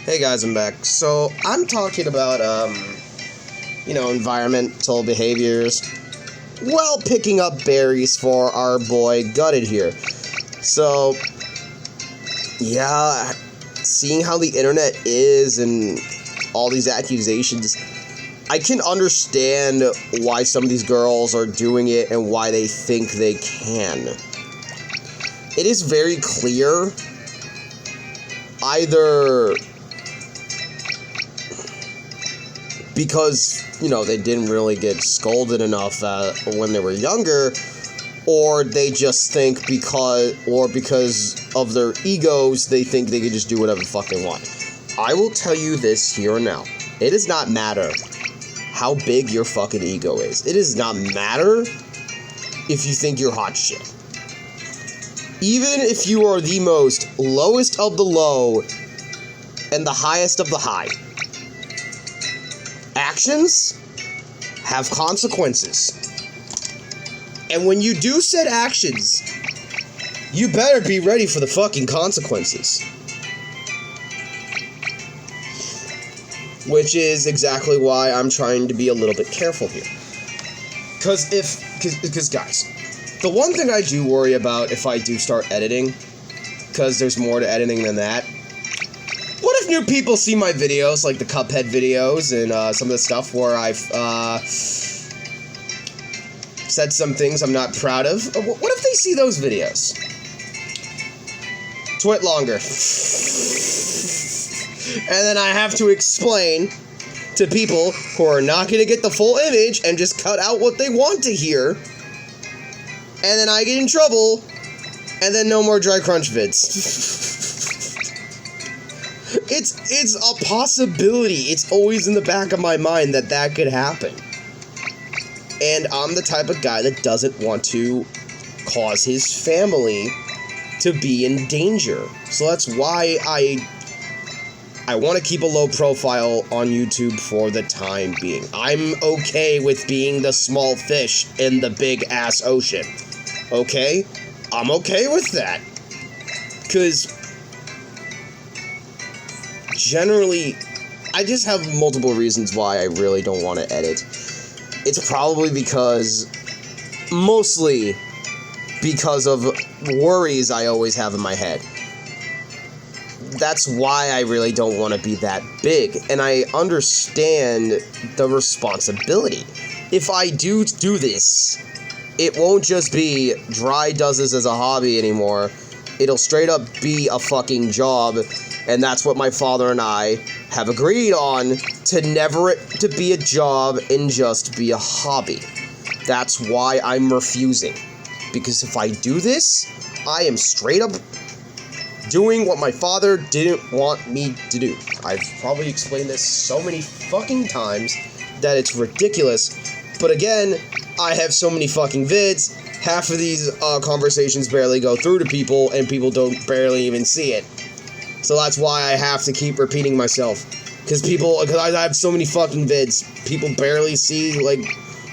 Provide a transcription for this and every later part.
Hey guys, I'm back. So, I'm talking about, environmental behaviors while picking up berries for our boy Gutted here. So, yeah, seeing how the internet is and all these accusations, I can understand why some of these girls are doing it and why they think they can. It is very clear either because, they didn't really get scolded enough when they were younger, or they just think because of their egos, they think they can just do whatever the fuck they want. I will tell you this here and now. It does not matter how big your fucking ego is. It does not matter if you think you're hot shit. Even if you are the most lowest of the low and the highest of the high, actions have consequences. And when you do said actions, you better be ready for the fucking consequences. Which is exactly why I'm trying to be a little bit careful here. Because guys, the one thing I do worry about if I do start editing, because there's more to editing than that, what if new people see my videos, like the Cuphead videos and some of the stuff where I've said some things I'm not proud of? What if they see those videos? Twit longer. And then I have to explain to people who are not going to get the full image and just cut out what they want to hear. And then I get in trouble. And then no more Dry Crunch vids. It's a possibility. It's always in the back of my mind that could happen. And I'm the type of guy that doesn't want to cause his family to be in danger. So that's why I want to keep a low profile on YouTube for the time being. I'm okay with being the small fish in the big ass ocean. Okay? I'm okay with that. Because generally, I just have multiple reasons why I really don't want to edit. It's probably mostly because of worries I always have in my head. That's why I really don't want to be that big, and I understand the responsibility. If I do this, it won't just be Dry does this as a hobby anymore. It'll straight up be a fucking job, and that's what my father and I have agreed on, to never to be a job and just be a hobby. That's why I'm refusing. Because if I do this, I am straight up doing what my father didn't want me to do. I've probably explained this so many fucking times that it's ridiculous. But again, I have so many fucking vids. Half of these conversations barely go through to people, and people don't barely even see it. So that's why I have to keep repeating myself. Because I have so many fucking vids, people barely see, like,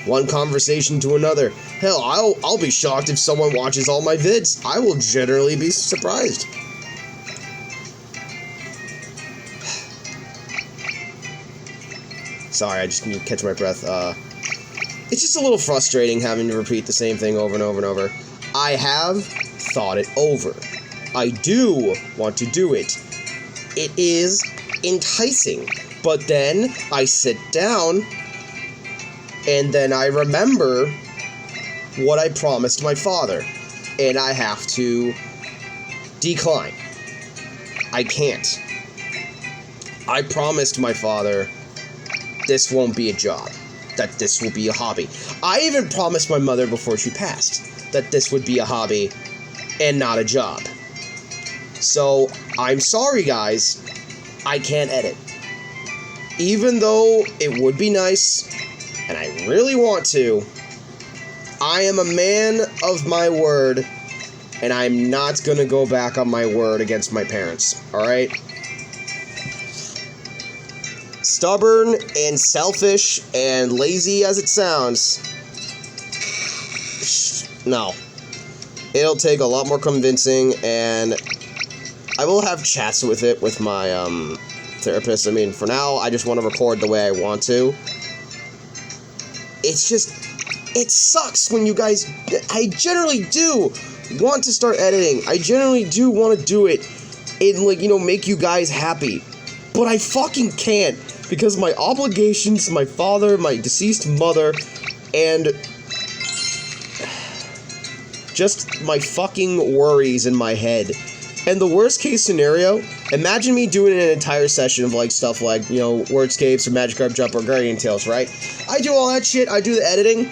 one conversation to another. Hell, I'll be shocked if someone watches all my vids. I will generally be surprised. Sorry, I just need to catch my breath. It's just a little frustrating having to repeat the same thing over and over and over. I have thought it over. I do want to do it. It is enticing. But then I sit down, and then I remember what I promised my father. And I have to decline. I can't. I promised my father this won't be a job, that this will be a hobby. I even promised my mother before she passed that this would be a hobby and not a job. So, I'm sorry guys, I can't edit. Even though it would be nice, and I really want to, I am a man of my word, and I'm not gonna go back on my word against my parents, alright? Stubborn and selfish and lazy as it sounds, no. It'll take a lot more convincing, and I will have chats with my therapist. I mean, for now, I just want to record the way I want to. It's just, it sucks when you guys, I generally do want to start editing. I generally do want to do it and, like, you know, make you guys happy. But I fucking can't because of my obligations, my father, my deceased mother, and just my fucking worries in my head. And the worst case scenario, imagine me doing an entire session of, like, stuff like, you know, Wordscapes or Magikarp Jump or Guardian Tales, right? I do all that shit, I do the editing,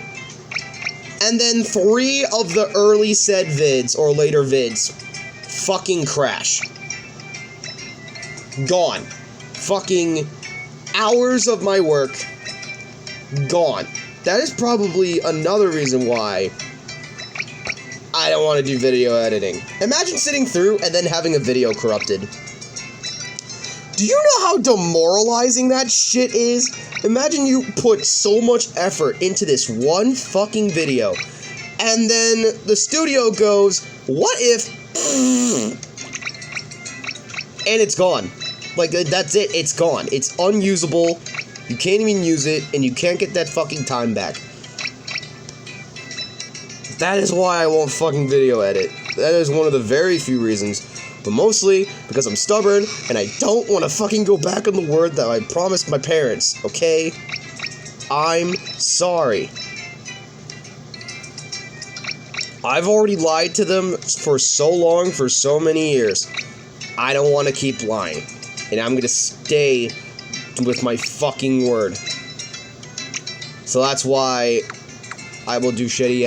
and then 3 of the early said vids, or later vids, fucking crash. Gone. Fucking hours of my work, gone. That is probably another reason why I don't want to do video editing. Imagine sitting through and then having a video corrupted. Do you know how demoralizing that shit is? Imagine you put so much effort into this one fucking video, and then the studio goes, what if... and it's gone. Like, that's it. It's gone. It's unusable. You can't even use it, and you can't get that fucking time back. That is why I won't fucking video edit. That is one of the very few reasons. But mostly because I'm stubborn, and I don't want to fucking go back on the word that I promised my parents, okay? I'm sorry. I've already lied to them for so long, for so many years. I don't want to keep lying. And I'm gonna stay with my fucking word. So that's why I will do shitty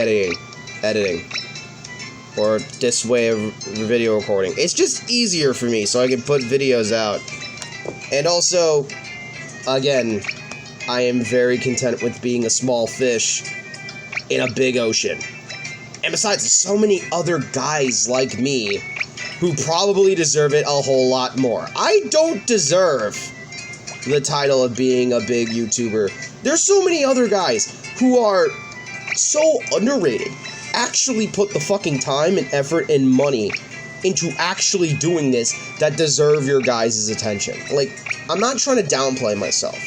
editing. Or this way of video recording. It's just easier for me, so I can put videos out. And also, again, I am very content with being a small fish in a big ocean. And besides, there's so many other guys like me who probably deserve it a whole lot more. I don't deserve the title of being a big YouTuber. There's so many other guys who are so underrated, actually put the fucking time and effort and money into actually doing this, that deserve your guys' attention. Like, I'm not trying to downplay myself.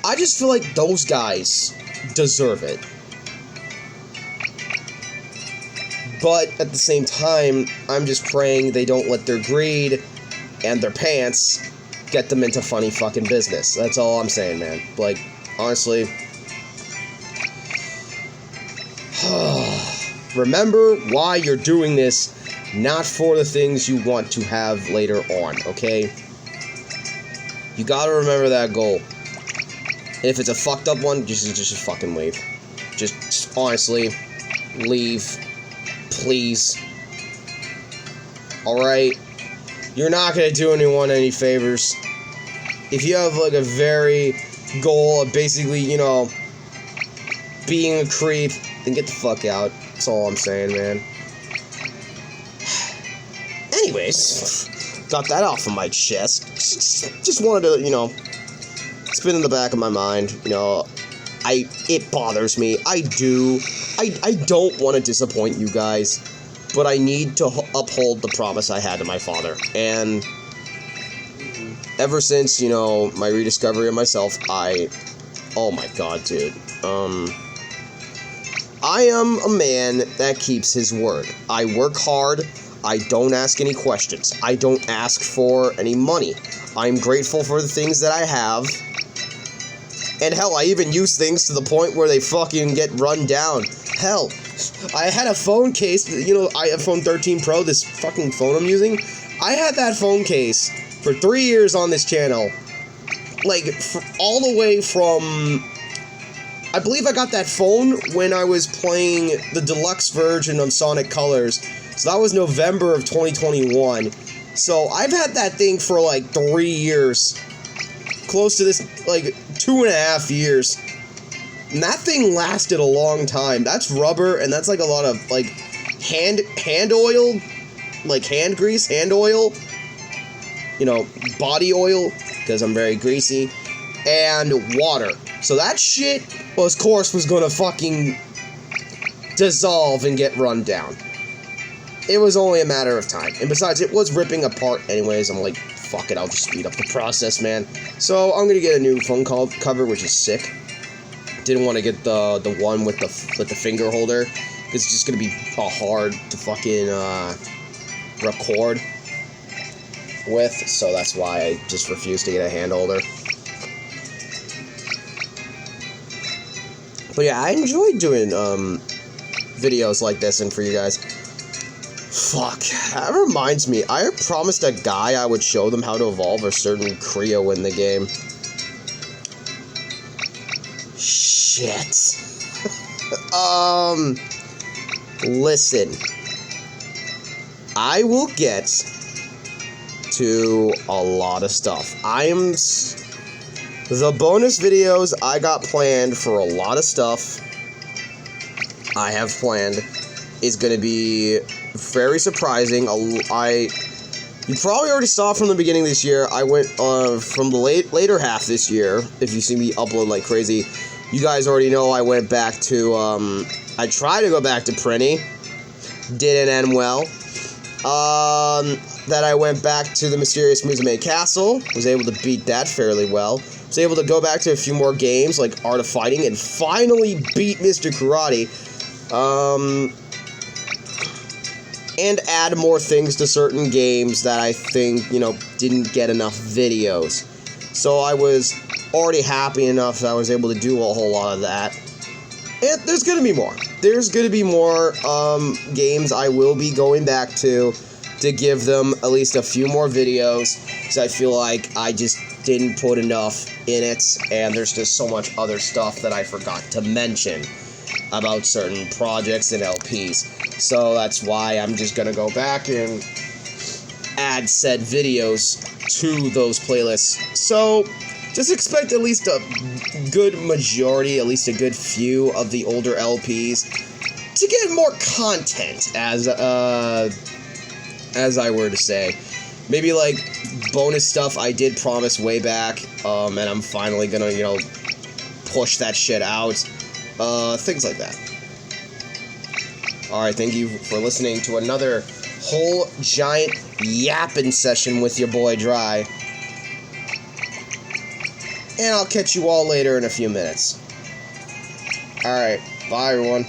I just feel like those guys deserve it. But at the same time, I'm just praying they don't let their greed and their pants get them into funny fucking business. That's all I'm saying, man. Like, honestly, remember why you're doing this, not for the things you want to have later on, okay? You gotta remember that goal. And if it's a fucked up one, just fucking leave. Just honestly, leave. Please. Alright? You're not gonna do anyone any favors. If you have, like, a very goal of basically, you know, being a creep, then get the fuck out. That's all I'm saying, man. Anyways, got that off of my chest. Just wanted to, you know, spin in the back of my mind, you know, it bothers me. I don't want to disappoint you guys, but I need to uphold the promise I had to my father. And ever since, you know, my rediscovery of myself, oh my god, dude. I am a man that keeps his word. I work hard. I don't ask any questions. I don't ask for any money. I'm grateful for the things that I have. And hell, I even use things to the point where they fucking get run down. Hell, I had a phone case, you know, iPhone 13 Pro, this fucking phone I'm using. I had that phone case for 3 years on this channel. Like, all the way from... I believe I got that phone when I was playing the deluxe version of Sonic Colors. So that was November of 2021. So I've had that thing for like 3 years. Close to this, like 2.5 years. And that thing lasted a long time. That's rubber, and that's like a lot of like hand oil, like hand grease, hand oil. You know, body oil, because I'm very greasy. And water. So that shit, well, of course, was gonna fucking dissolve and get run down. it was only a matter of time. And besides, it was ripping apart anyways. I'm like, fuck it, I'll just speed up the process, man. So I'm gonna get a new phone call cover, which is sick. Didn't want to get the one with the finger holder, because it's just gonna be hard to fucking record with. So that's why I just refused to get a hand holder. But yeah, I enjoyed doing videos like this and for you guys. Fuck, that reminds me, I promised a guy I would show them how to evolve a certain Creo in the game. Shit. Listen. I will get to a lot of stuff. The bonus videos I got planned for a lot of stuff I have planned is going to be very surprising. You probably already saw from the beginning of this year. I went from the later half this year. If you see me upload like crazy, you guys already know I went back to, I tried to go back to Prinny. Didn't end well. That I went back to the Mysterious Musume Castle. Was able to beat that fairly well. Was able to go back to a few more games like Art of Fighting and finally beat Mr. Karate. And add more things to certain games that I think, didn't get enough videos. So I was already happy enough that I was able to do a whole lot of that. And there's going to be more. There's going to be more games I will be going back to give them at least a few more videos, because I feel like I just didn't put enough in it, and there's just so much other stuff that I forgot to mention about certain projects and LPs. So that's why I'm just going to go back and add said videos to those playlists. So just expect at least a good majority, at least a good few of the older LPs to get more content, as I were to say. Maybe like bonus stuff I did promise way back, and I'm finally gonna, push that shit out. Things like that. Alright, thank you for listening to another whole giant yapping session with your boy Dry. And I'll catch you all later in a few minutes. Alright, bye everyone.